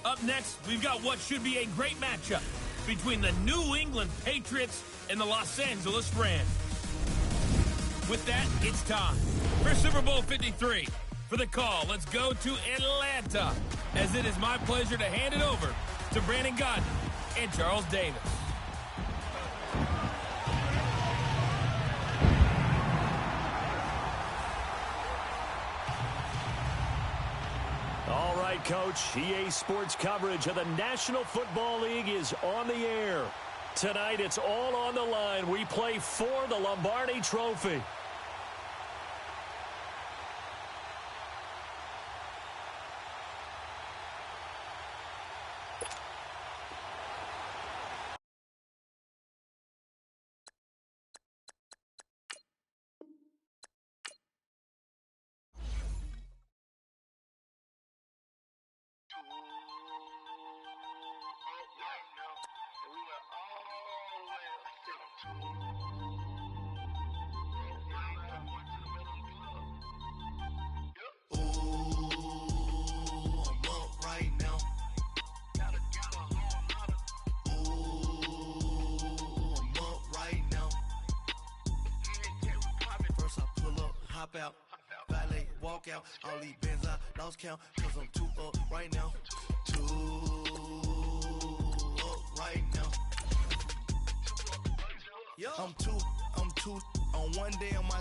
[SPEAKER 8] Up next, we've got what should be a great matchup between the New England Patriots and the Los Angeles Rams. With that, it's time for Super Bowl 53. For the call, let's go to Atlanta, as it is my pleasure to hand it over to Brandon Gaudin and Charles Davis.
[SPEAKER 3] All right, Coach, EA Sports coverage of the National Football League is on the air. Tonight, it's all on the line. We play for the Lombardi Trophy.
[SPEAKER 5] hop out. Valet, walk out. All these bins I lost count, cause I'm too up right now. Too up right now. I'm too on one day on my